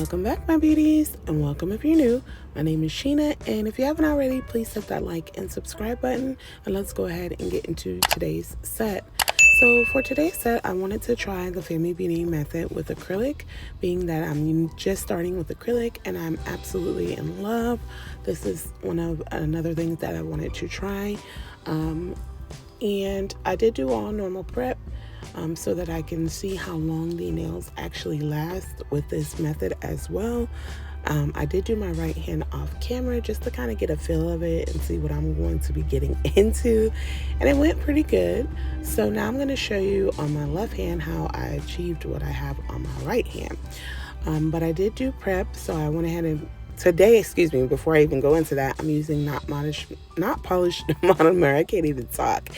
Welcome back, my beauties, and welcome if you're new. My name is Sheena, and if you haven't already, please hit that like and subscribe button, and let's go ahead and get into today's set. So for today's set, I wanted to try the Family Beauty method with acrylic, being that I'm just starting with acrylic and I'm absolutely in love. This is one of another things that I wanted to try. And I did do all normal prep so that I can see how long the nails actually last with this method as well. I did do my right hand off camera just to kind of get a feel of it and see what I'm going to be getting into, and it went pretty good. So now I'm going to show you on my left hand how I achieved what I have on my right hand. But I did do prep, so I went ahead and today, before I even go into that, I'm using not polished monomer. I can't even talk.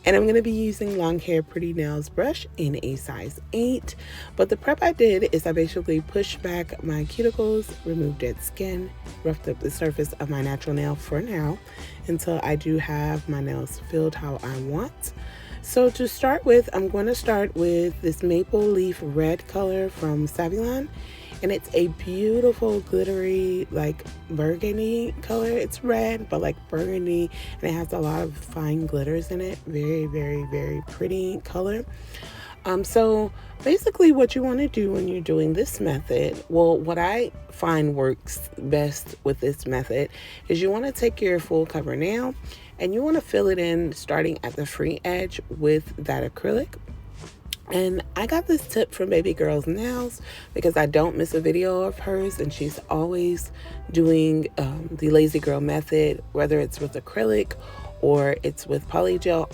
And I'm going to be using long hair pretty nails brush in a size 8. But the prep I did is I basically pushed back my cuticles, removed dead skin, roughed up the surface of my natural nail for now until I do have my nails filled how I want. So to start with, I'm going to start with this maple leaf red color from Savilon. And it's a beautiful glittery like burgundy color. It's red but like burgundy, and it has a lot of fine glitters in it. Very, very, very pretty color. So basically what you want to do when you're doing this method, well, what I find works best with this method is you want to take your full cover nail and you want to fill it in starting at the free edge with that acrylic. And I got this tip from Baby Girl's Nails because I don't miss a video of hers, and she's always doing the Lazy Girl method, whether it's with acrylic or it's with polygel,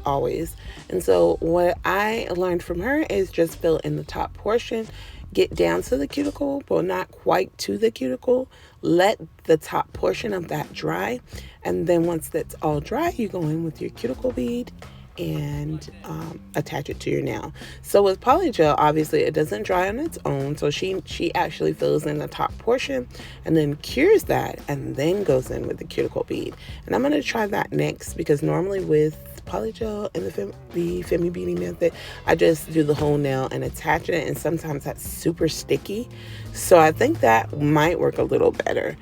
always. And so what I learned from her is just fill in the top portion, get down to the cuticle, but not quite to the cuticle. Let the top portion of that dry, and then once that's all dry, you go in with your cuticle bead and attach it to your nail. So with polygel, obviously it doesn't dry on its own, so she actually fills in the top portion and then cures that and then goes in with the cuticle bead. And I'm going to try that next because normally with polygel and the Family Beauty method, I just do the whole nail and attach it, and sometimes that's super sticky, so I think that might work a little better.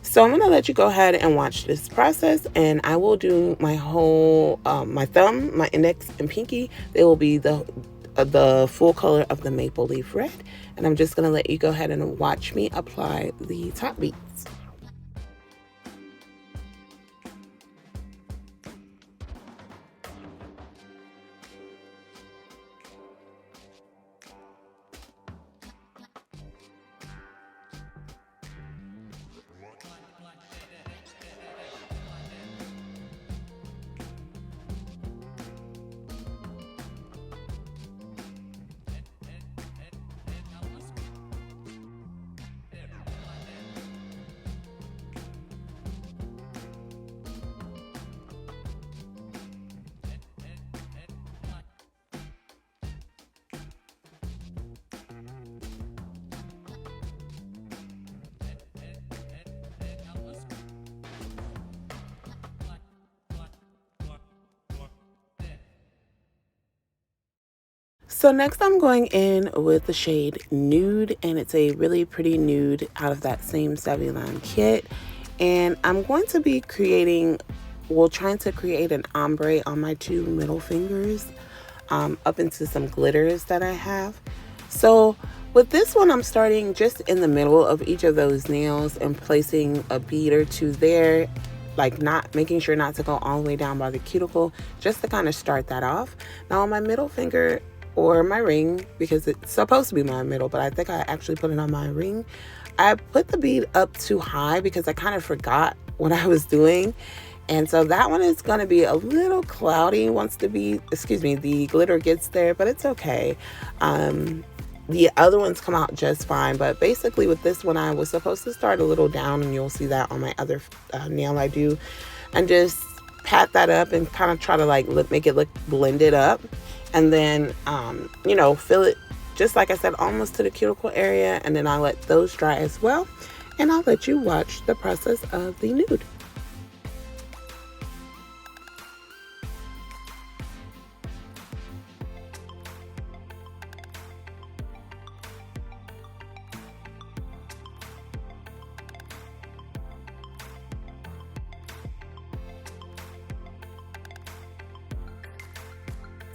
So I'm going to let you go ahead and watch this process, and I will do my whole, my thumb, my index, and pinky. They will be the full color of the maple leaf red, and I'm just going to let you go ahead and watch me apply the top beads. So next I'm going in with the shade Nude, and it's a really pretty nude out of that same Savilon kit. And I'm going to be trying to create an ombre on my two middle fingers up into some glitters that I have. So with this one, I'm starting just in the middle of each of those nails and placing a bead or two there, like not making sure not to go all the way down by the cuticle, just to kind of start that off. Now on my middle finger, or my ring, because it's supposed to be my middle, but I think I actually put it on my ring, I put the bead up too high because I kind of forgot what I was doing. And so that one is going to be a little cloudy once the glitter gets there, but it's okay. The other ones come out just fine, but basically with this one, I was supposed to start a little down, and you'll see that on my other nail I do, and just pat that up and kind of try to like make it look blended up. And then, fill it, just like I said, almost to the cuticle area. And then I'll let those dry as well. And I'll let you watch the process of the nude.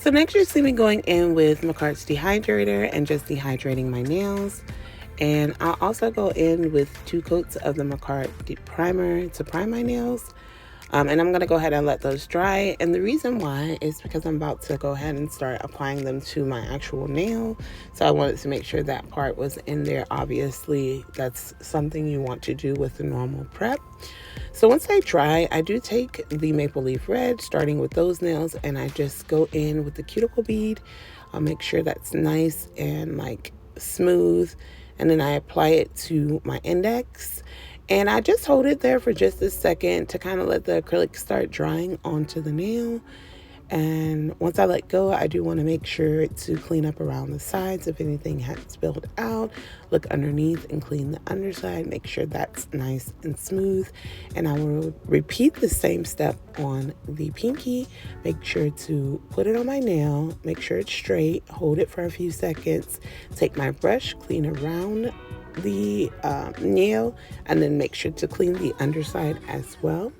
So next you see me going in with McCart's dehydrator and just dehydrating my nails. And I'll also go in with 2 coats of the McCart primer to prime my nails. And I'm going to go ahead and let those dry. And the reason why is because I'm about to go ahead and start applying them to my actual nail. So I wanted to make sure that part was in there. Obviously, that's something you want to do with the normal prep. So once they dry, I do take the Maple Leaf Red, starting with those nails, and I just go in with the cuticle bead. I'll make sure that's nice and like smooth. And then I apply it to my index. And I just hold it there for just a second to kind of let the acrylic start drying onto the nail. And once I let go, I do want to make sure to clean up around the sides if anything had spilled out. Look underneath and clean the underside. Make sure that's nice and smooth. And I will repeat the same step on the pinky. Make sure to put it on my nail. Make sure it's straight. Hold it for a few seconds. Take my brush, clean around the nail, and then make sure to clean the underside as well.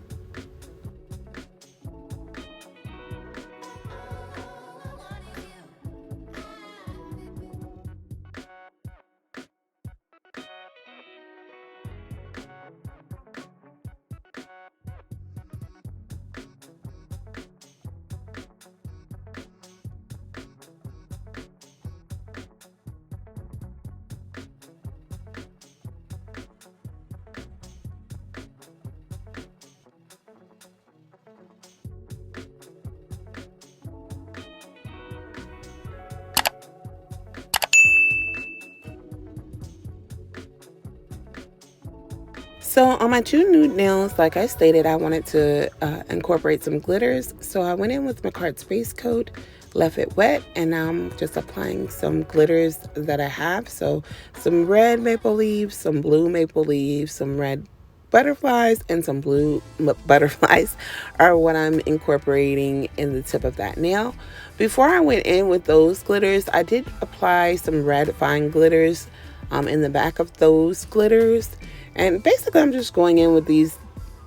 So on my 2 nude nails, like I stated, I wanted to incorporate some glitters. So I went in with McCart's base coat, left it wet, and now I'm just applying some glitters that I have. So some red maple leaves, some blue maple leaves, some red butterflies, and some blue butterflies are what I'm incorporating in the tip of that nail. Before I went in with those glitters, I did apply some red fine glitters in the back of those glitters. And basically, I'm just going in with these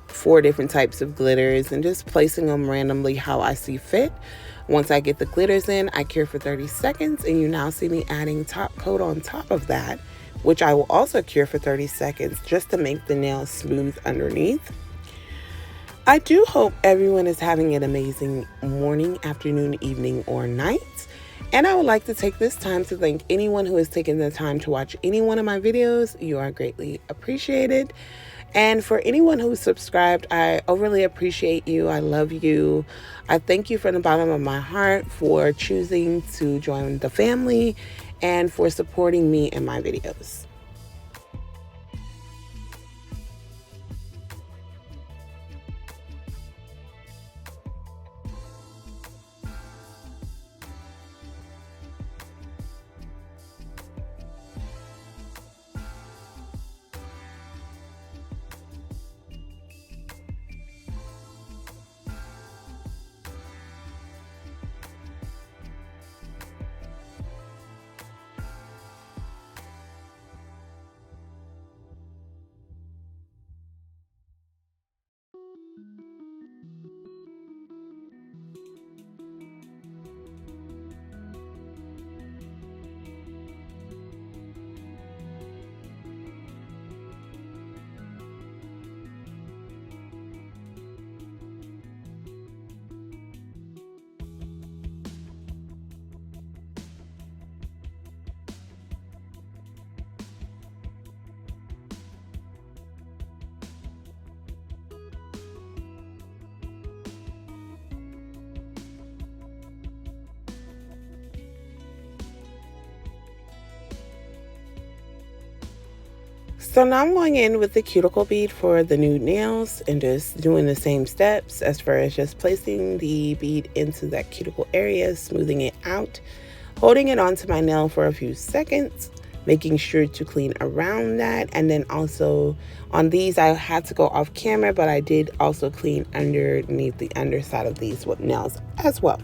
4 different types of glitters and just placing them randomly how I see fit. Once I get the glitters in, I cure for 30 seconds, and you now see me adding top coat on top of that, which I will also cure for 30 seconds just to make the nail smooth underneath. I do hope everyone is having an amazing morning, afternoon, evening, or night. And I would like to take this time to thank anyone who has taken the time to watch any one of my videos. You are greatly appreciated. And for anyone who's subscribed, I overly appreciate you. I love you. I thank you from the bottom of my heart for choosing to join the family and for supporting me in my videos. So now I'm going in with the cuticle bead for the nude nails and just doing the same steps as far as just placing the bead into that cuticle area, smoothing it out, holding it onto my nail for a few seconds, making sure to clean around that. And then also on these, I had to go off camera, but I did also clean underneath the underside of these with nails as well.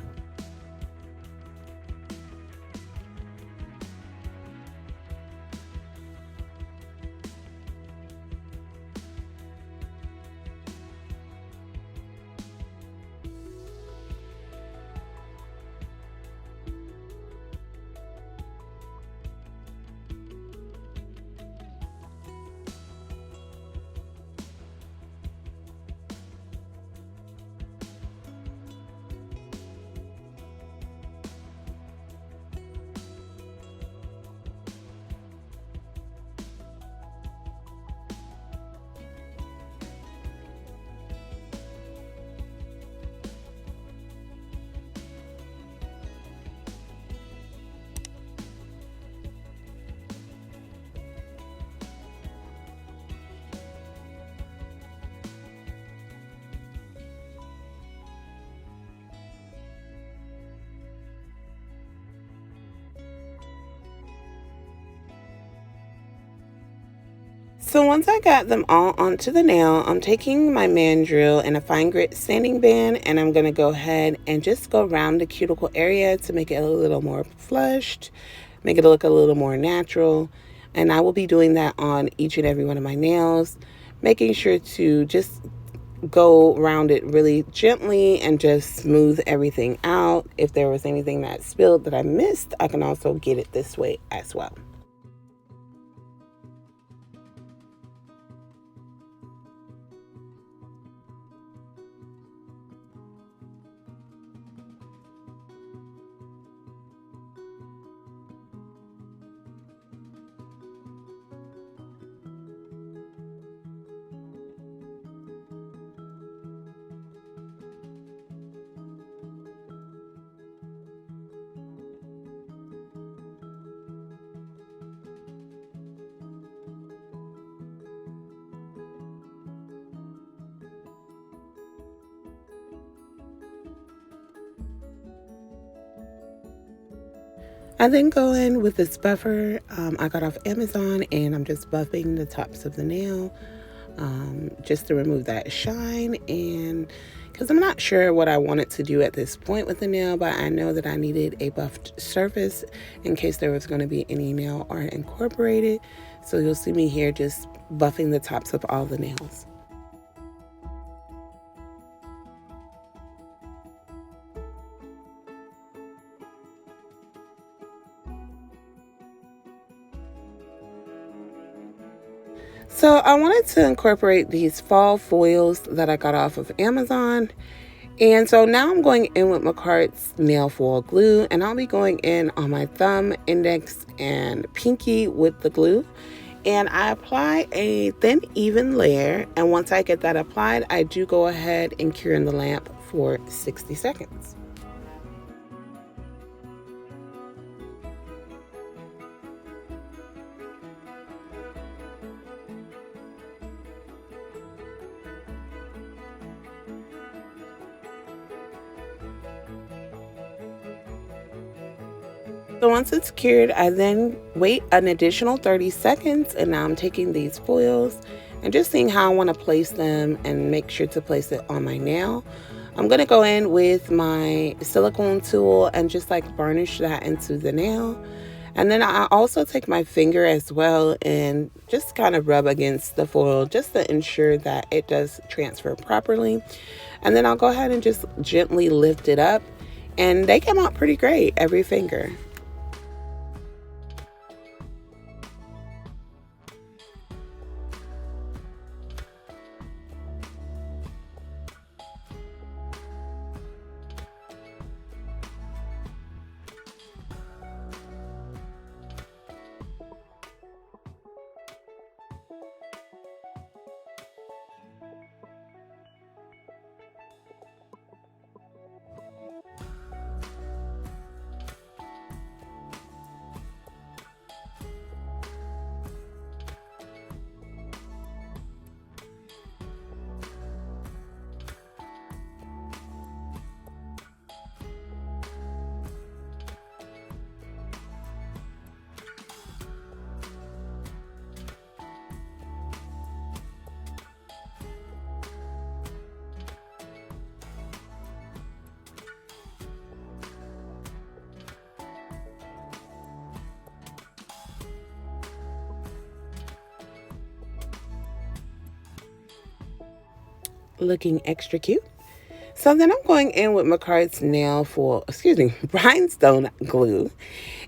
So once I got them all onto the nail, I'm taking my mandrel and a fine grit sanding band, and I'm going to go ahead and just go around the cuticle area to make it a little more flushed, make it look a little more natural. And I will be doing that on each and every one of my nails, making sure to just go around it really gently and just smooth everything out. If there was anything that spilled that I missed, I can also get it this way as well. I then go in with this buffer I got off Amazon, and I'm just buffing the tops of the nail just to remove that shine, and because I'm not sure what I wanted to do at this point with the nail, but I know that I needed a buffed surface in case there was going to be any nail art incorporated. So you'll see me here just buffing the tops of all the nails. So I wanted to incorporate these fall foils that I got off of Amazon. And so now I'm going in with McCart's nail foil glue, and I'll be going in on my thumb, index, and pinky with the glue. And I apply a thin, even layer. And once I get that applied, I do go ahead and cure in the lamp for 60 seconds. So once it's cured, I then wait an additional 30 seconds, and now I'm taking these foils and just seeing how I want to place them and make sure to place it on my nail. I'm going to go in with my silicone tool and just like burnish that into the nail. And then I also take my finger as well and just kind of rub against the foil just to ensure that it does transfer properly. And then I'll go ahead and just gently lift it up, and they come out pretty great, every finger. Looking extra cute. So then I'm going in with McCart's rhinestone glue.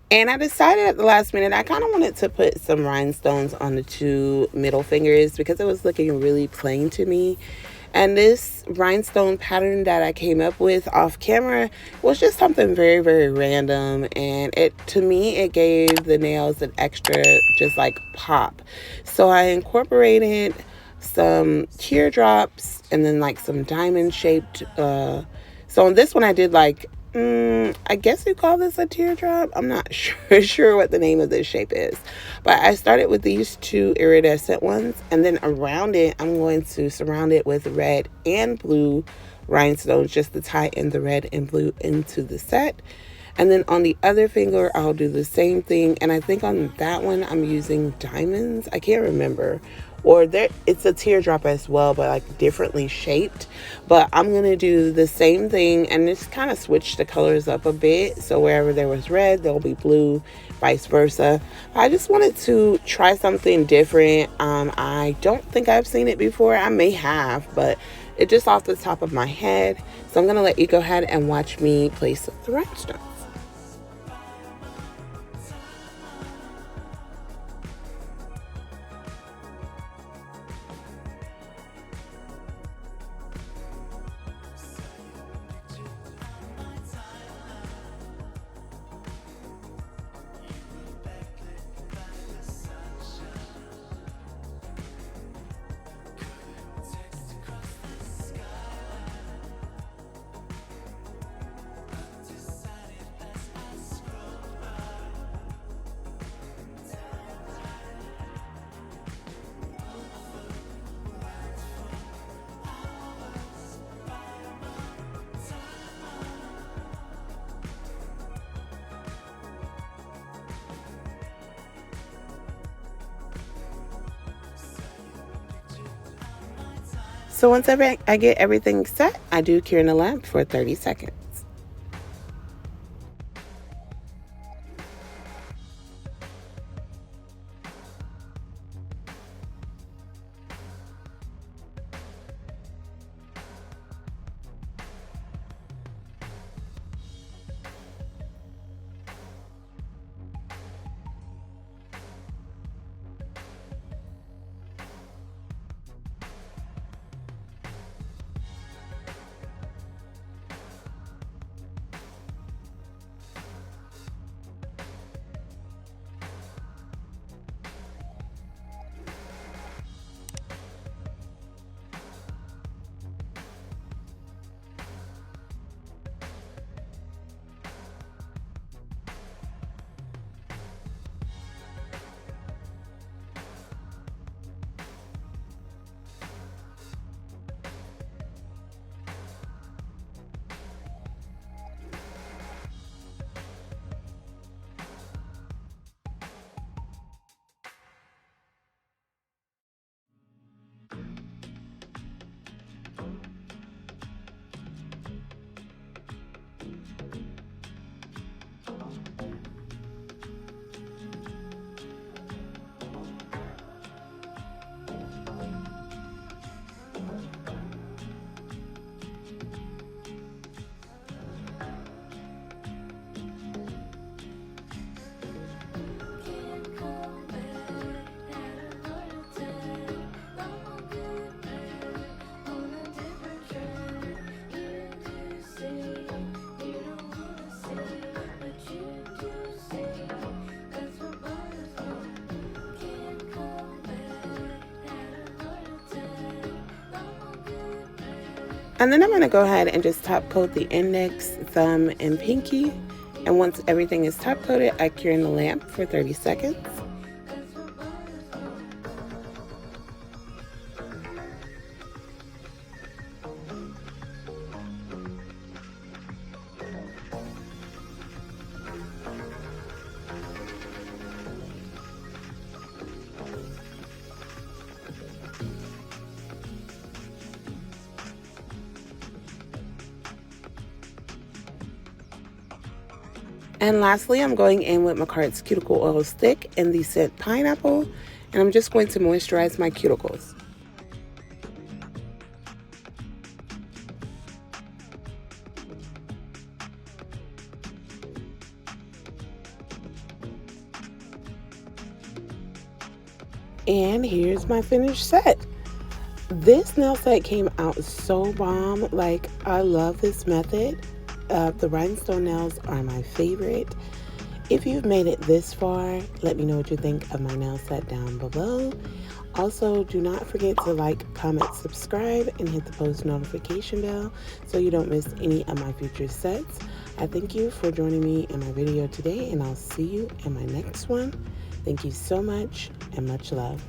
And I decided at the last minute, I kind of wanted to put some rhinestones on the two middle fingers because it was looking really plain to me. And this rhinestone pattern that I came up with off camera was just something very, very random. And to me, it gave the nails an extra just like pop. So I incorporated some teardrops and then like some diamond shaped so on this one I did like I guess you call this a teardrop. I'm not sure what the name of this shape is, but I started with these two iridescent ones, and then around it I'm going to surround it with red and blue rhinestones just to tie in the red and blue into the set. And then on the other finger I'll do the same thing, and I think on that one I'm using diamonds. I can't remember or there it's a teardrop as well, but like differently shaped. But I'm going to do the same thing and just kind of switch the colors up a bit. So wherever there was red, there'll be blue, vice versa. I just wanted to try something different. I don't think I've seen it before. I may have, but it's just off the top of my head. So I'm going to let you go ahead and watch me place the rhinestones. So once I get everything set, I do cure in the lamp for 30 seconds. And then I'm going to go ahead and just top coat the index, thumb, and pinky. And once everything is top coated, I cure in the lamp for 30 seconds. And lastly, I'm going in with Makart's Cuticle Oil Stick in the scent Pineapple, and I'm just going to moisturize my cuticles. And here's my finished set. This nail set came out so bomb. Like, I love this method. The rhinestone nails are my favorite. If you've made it this far, let me know what you think of my nail set down below. Also, do not forget to like, comment, subscribe, and hit the post notification bell so you don't miss any of my future sets. I thank you for joining me in my video today, and I'll see you in my next one. Thank you so much, and much love.